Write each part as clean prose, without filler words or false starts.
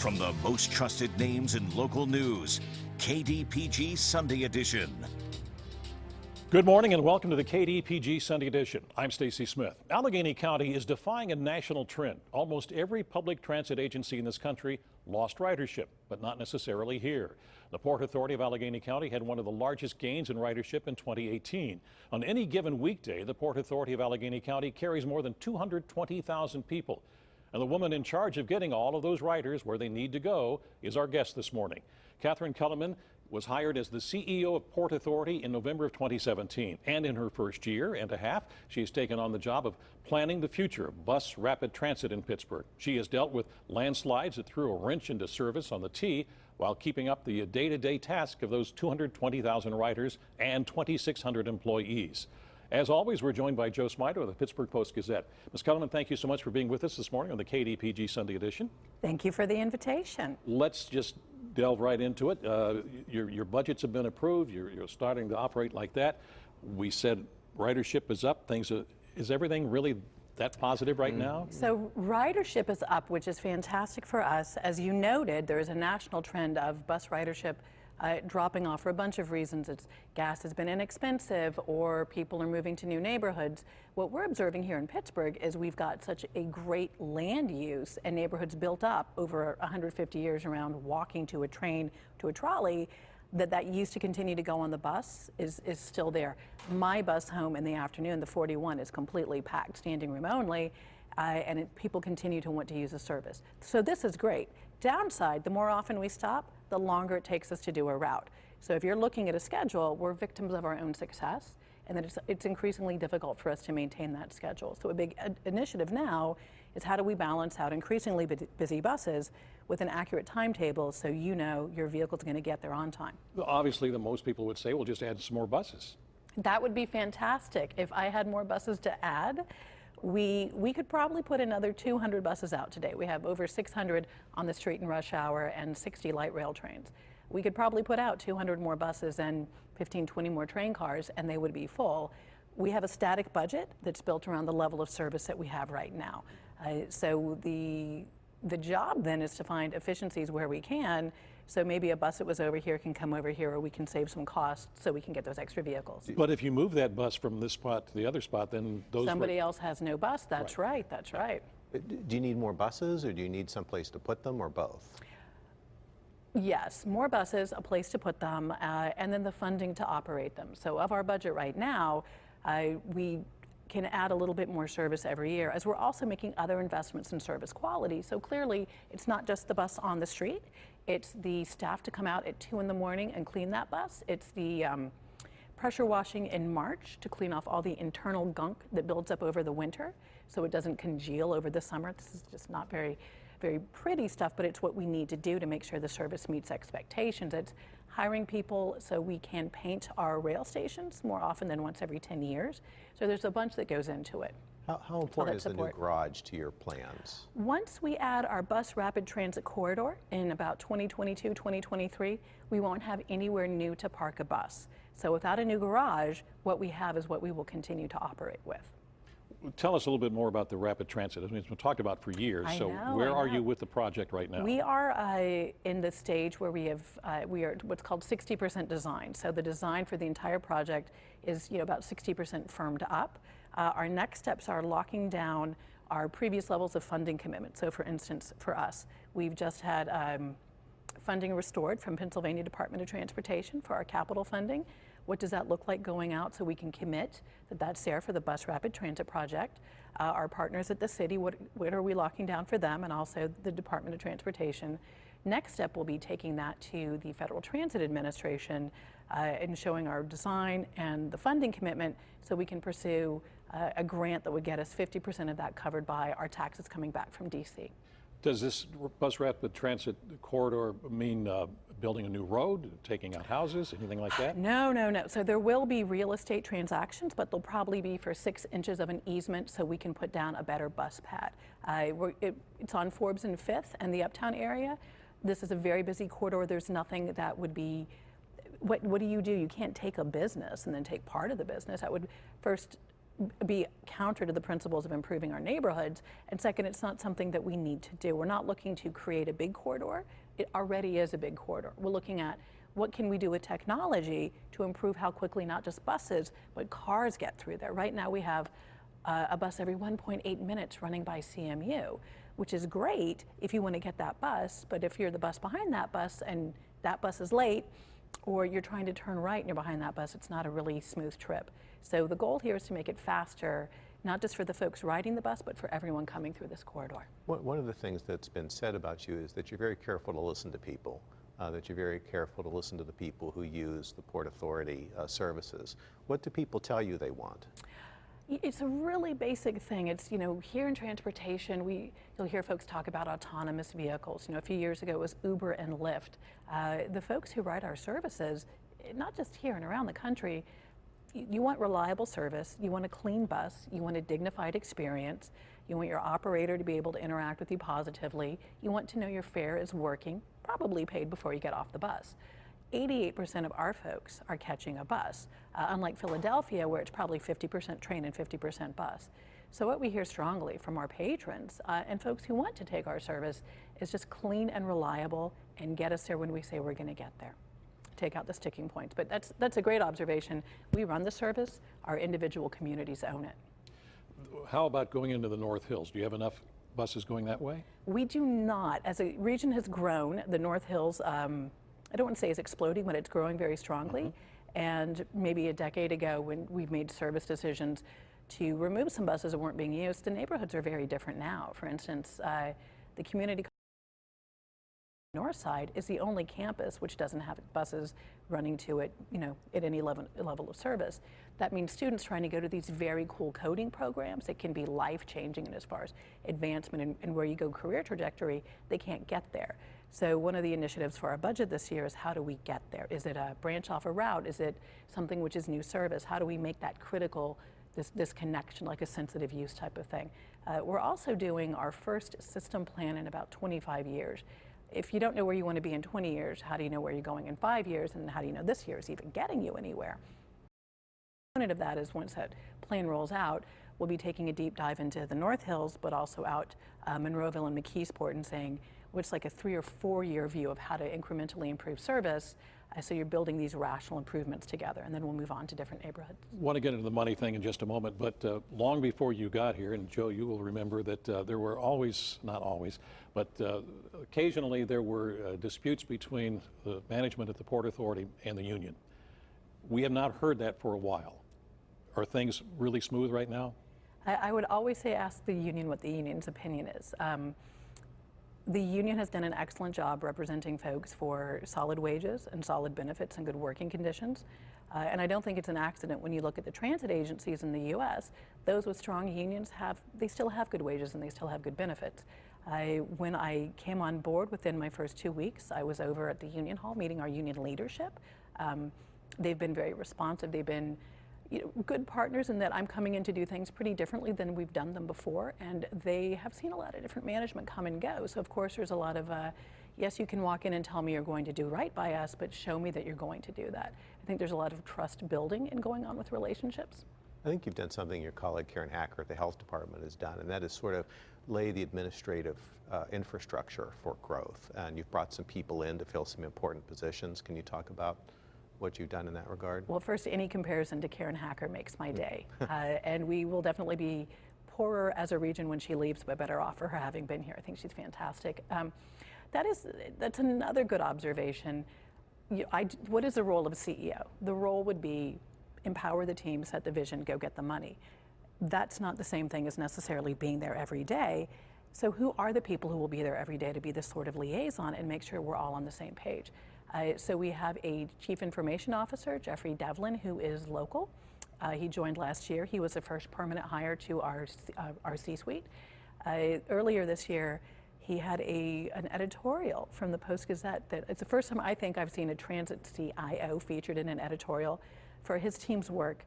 From the most trusted names in local news, KDPG Sunday Edition. Good morning and welcome to the KDPG Sunday Edition. I'm Stacy Smith. Allegheny County is defying a national trend. Almost every public transit agency in this country lost ridership, but not necessarily here. The Port Authority of Allegheny County had one of the largest gains in ridership in 2018. On any given weekday, the Port Authority of Allegheny County carries more than 220,000 people. And the woman in charge of getting all of those riders where they need to go is our guest this morning. Catherine Kellerman was hired as the CEO of Port Authority in November of 2017. And in her first year and a half, she has taken on the job of planning the future of bus rapid transit in Pittsburgh. She has dealt with landslides that threw a wrench into service on the T while keeping up the day-to-day task of those 220,000 riders and 2,600 employees. As always, we're joined by Joe Smider of the Pittsburgh Post-Gazette. Ms. Kellerman, thank you so much for being with us this morning on the KDPG Sunday Edition. Thank you for the invitation. Let's just delve right into it. Your budgets have been approved. You're starting to operate like that. We said ridership is up. Is everything really that positive right now? So ridership is up, which is fantastic for us. As you noted, there is a national trend of bus ridership dropping off for a bunch of reasons. Gas has been inexpensive or people are moving to new neighborhoods. What we're observing here in Pittsburgh is we've got such a great land use and neighborhoods built up over 150 years around walking to a train to a trolley that used to continue to go on the bus is still there. My bus home in the afternoon, the 41, is completely packed, standing room only, and people continue to want to use the service. So this is great. Downside, the more often we stop, the longer it takes us to do a route. So if you're looking at a schedule, we're victims of our own success, and that it's increasingly difficult for us to maintain that schedule. So a big initiative now is how do we balance out increasingly busy buses with an accurate timetable so you know your vehicle's going to get there on time. Obviously, most people would say, well, just add some more buses. That would be fantastic. If I had more buses to add, we could probably put another 200 buses out today. We have over 600 on the street in rush hour and 60 light rail trains. We could probably put out 200 more buses and 15, 20 more train cars, and they would be full. We have a static budget that's built around the level of service that we have right now. So the job then is to find efficiencies where we can. So maybe a bus that was over here can come over here, or we can save some costs so we can get those extra vehicles. But if you move that bus from this spot to the other spot, then somebody else has no bus. That's right. That's right. Do you need more buses, or do you need someplace to put them, or both? Yes, more buses, a place to put them, and then the funding to operate them. So of our budget right now, we can add a little bit more service every year, as we're also making other investments in service quality. So clearly, it's not just the bus on the street. It's the staff to come out at 2 in the morning and clean that bus. It's the pressure washing in March to clean off all the internal gunk that builds up over the winter so it doesn't congeal over the summer. This is just not very pretty stuff, but it's what we need to do to make sure the service meets expectations. It's hiring people so we can paint our rail stations more often than once every 10 years. So there's a bunch that goes into it. How important is the new garage to your plans? Once we add our bus rapid transit corridor in about 2022, 2023, we won't have anywhere new to park a bus. So without a new garage, what we have is what we will continue to operate with. Tell us a little bit more about the rapid transit. I mean, it's been talked about for years. Where are you with the project right now? We are in the stage where we are what's called 60% design. So the design for the entire project is about 60% firmed up. Our next steps are locking down our previous levels of funding commitment. So for instance, for us, we've just had funding restored from Pennsylvania Department of Transportation for our capital funding. What does that look like going out so we can commit that that's there for the bus rapid transit project? Our partners at the city, what are we locking down for them, and also the Department of Transportation. Next step will be taking that to the Federal Transit Administration and showing our design and the funding commitment so we can pursue a grant that would get us 50% of that covered by our taxes coming back from DC. Does this bus rapid transit corridor mean building a new road, taking out houses, anything like that? No, no, no. So there will be real estate transactions, but they'll probably be for 6 inches of an easement so we can put down a better bus pad. It's on Forbes and 5th and the Uptown area. This is a very busy corridor. There's nothing that would be, what do? You can't take a business and then take part of the business. That would first be counter to the principles of improving our neighborhoods. And second, it's not something that we need to do. We're not looking to create a big corridor. It already is a big corridor. We're looking at what can we do with technology to improve how quickly not just buses, but cars get through there. Right now we have a bus every 1.8 minutes running by CMU, which is great if you want to get that bus, but if you're the bus behind that bus and that bus is late, or you're trying to turn right and you're behind that bus, it's not a really smooth trip. So the goal here is to make it faster, not just for the folks riding the bus, but for everyone coming through this corridor. One of the things that's been said about you is that you're very careful to listen to people, that you're very careful to listen to the people who use the Port Authority services. What do people tell you they want? It's a really basic thing. It's, you know, here in transportation, you'll hear folks talk about autonomous vehicles. You know, a few years ago it was Uber and Lyft. The folks who ride our services, not just here and around the country, you want reliable service, you want a clean bus, you want a dignified experience, you want your operator to be able to interact with you positively, you want to know your fare is working, probably paid before you get off the bus. 88% of our folks are catching a bus, unlike Philadelphia, where it's probably 50% train and 50% bus. So what we hear strongly from our patrons and folks who want to take our service is just clean and reliable and get us there when we say we're going to get there. Take out the sticking points. But that's a great observation. We run the service, our individual communities own it. How about going into the North Hills? Do you have enough buses going that way? We do not. As a region has grown, the North Hills, I don't want to say is exploding, but it's growing very strongly. And maybe a decade ago, when we've made service decisions to remove some buses that weren't being used, the neighborhoods are very different now. For instance, the community north side is the only campus which doesn't have buses running to it, you know, at any level of service. That means students trying to go to these very cool coding programs that can be life-changing, and as far as advancement and where you go career trajectory, they can't get there. So one of the initiatives for our budget this year is how do we get there? Is it a branch off a route? Is it something which is new service? How do we make that critical, this connection, like a sensitive use type of thing? We're also doing our first system plan in about 25 years. If you don't know where you want to be in 20 years, how do you know where you're going in 5 years? And how do you know this year is even getting you anywhere? One of that is once that plan rolls out, we'll be taking a deep dive into the North Hills, but also out Monroeville and McKeesport and saying what's like a 3 or 4 year view of how to incrementally improve service. So you're building these rational improvements together, and then we'll move on to different neighborhoods. I want to get into the money thing in just a moment, but long before you got here, and Joe, you will remember that there were always, not always, but occasionally there were disputes between the management at the Port Authority and the union. We have not heard that for a while. Are things really smooth right now? I would always say ask the union what the union's opinion is. The union has done an excellent job representing folks for solid wages and solid benefits and good working conditions. And I don't think it's an accident when you look at the transit agencies in the U.S., those with strong unions they still have good wages and they still have good benefits. When I came on board within my first 2 weeks, I was over at the union hall meeting our union leadership. They've been very responsive. They've been good partners in that I'm coming in to do things pretty differently than we've done them before, and they have seen a lot of different management come and go. So of course there's a lot of, yes, you can walk in and tell me you're going to do right by us, but show me that you're going to do that. I think there's a lot of trust building and going on with relationships. I think you've done something your colleague Karen Hacker at the health department has done, and that is sort of lay the administrative infrastructure for growth. And you've brought some people in to fill some important positions. Can you talk about what you've done in that regard? Well, first, any comparison to Karen Hacker makes my day. And we will definitely be poorer as a region when she leaves, but better off for her having been here. I think she's fantastic. That's another good observation. What is the role of a CEO? The role would be empower the team, set the vision, go get the money. That's not the same thing as necessarily being there every day. So who are the people who will be there every day to be this sort of liaison and make sure we're all on the same page? So we have a Chief Information Officer, Jeffrey Devlin, who is local. He joined last year. He was the first permanent hire to our C-suite. Earlier this year, he had an editorial from the Post-Gazette that it's the first time I think I've seen a transit CIO featured in an editorial for his team's work,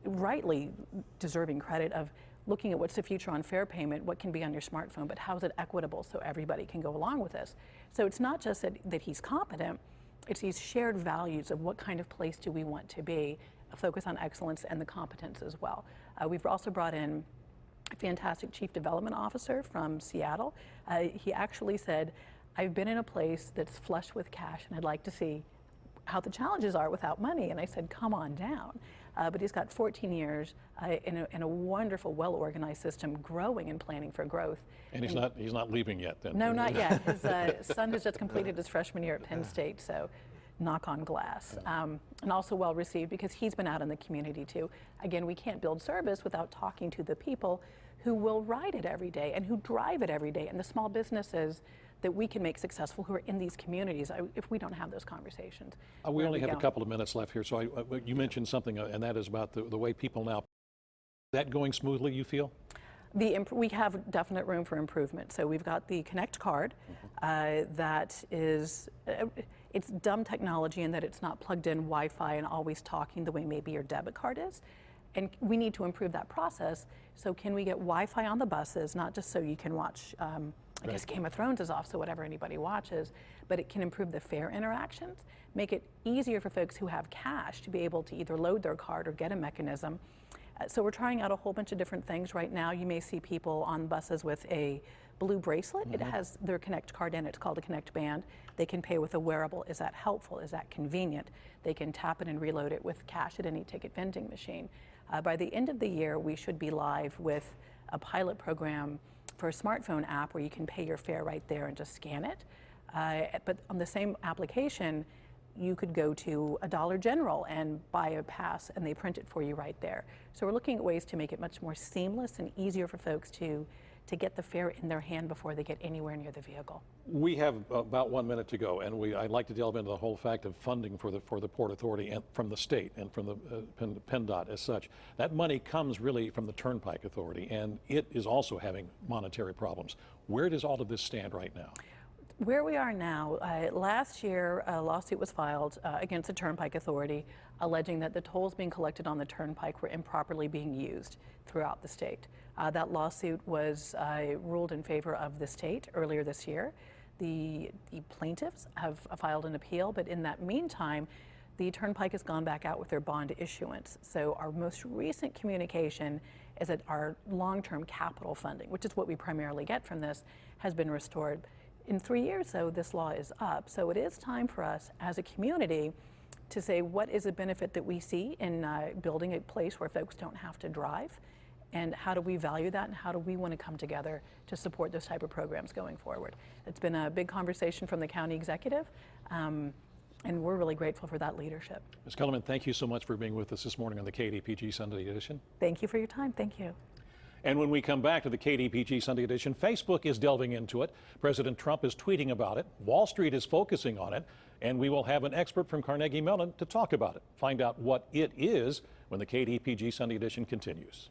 rightly deserving credit of looking at what's the future on fare payment, what can be on your smartphone, but how is it equitable so everybody can go along with this? So it's not just that he's competent, it's these shared values of what kind of place do we want to be, a focus on excellence and the competence as well. We've also brought in a fantastic chief development officer from Seattle. He actually said, I've been in a place that's flush with cash and I'd like to see how the challenges are without money. And I said, come on down. But he's got 14 years in a wonderful, well-organized system, growing and planning for growth. And he's not leaving yet then? No, not yet. His son has just completed his freshman year at Penn State, so knock on glass. And also well received because he's been out in the community too. Again, we can't build service without talking to the people who will ride it every day and who drive it every day, and the small businesses that we can make successful who are in these communities if we don't have those conversations. We only have a couple of minutes left here, so you mentioned something, and that is about the way people now. Is that going smoothly, you feel? We have definite room for improvement. So we've got the Connect card that is, it's dumb technology in that it's not plugged in Wi-Fi and always talking the way maybe your debit card is. And we need to improve that process. So can we get Wi-Fi on the buses, not just so you can watch, I guess Game of Thrones is off, so whatever anybody watches, but it can improve the fare interactions, make it easier for folks who have cash to be able to either load their card or get a mechanism. So we're trying out a whole bunch of different things. Right now, you may see people on buses with a blue bracelet. It has their Connect card in it. It's called a Connect band. They can pay with a wearable. Is that helpful? Is that convenient? They can tap it and reload it with cash at any ticket vending machine. By the end of the year, we should be live with a pilot program for a smartphone app where you can pay your fare right there and just scan it. But on the same application, you could go to a Dollar General and buy a pass and they print it for you right there. So we're looking at ways to make it much more seamless and easier for folks to get the fare in their hand before they get anywhere near the vehicle. We have about 1 minute to go, and I'd like to delve into the whole fact of funding for the Port Authority and from the state and from the PennDOT as such. That money comes really from the Turnpike Authority, and it is also having monetary problems. Where does all of this stand right now? Where we are now, last year a lawsuit was filed against the Turnpike Authority alleging that the tolls being collected on the Turnpike were improperly being used throughout the state. That lawsuit was ruled in favor of the state earlier this year. The plaintiffs have filed an appeal, but in that meantime, the Turnpike has gone back out with their bond issuance. So our most recent communication is that our long-term capital funding, which is what we primarily get from this, has been restored. In 3 years, though, this law is up. So it is time for us as a community to say what is a benefit that we see in building a place where folks don't have to drive, and how do we value that, and how do we want to come together to support those type of programs going forward. It's been a big conversation from the county executive, and we're really grateful for that leadership. Ms. Kellerman, thank you so much for being with us this morning on the KDPG Sunday Edition. Thank you for your time. Thank you. And when we come back to the KDPG Sunday Edition, Facebook is delving into it. President Trump is tweeting about it. Wall Street is focusing on it. And we will have an expert from Carnegie Mellon to talk about it. Find out what it is when the KDPG Sunday Edition continues.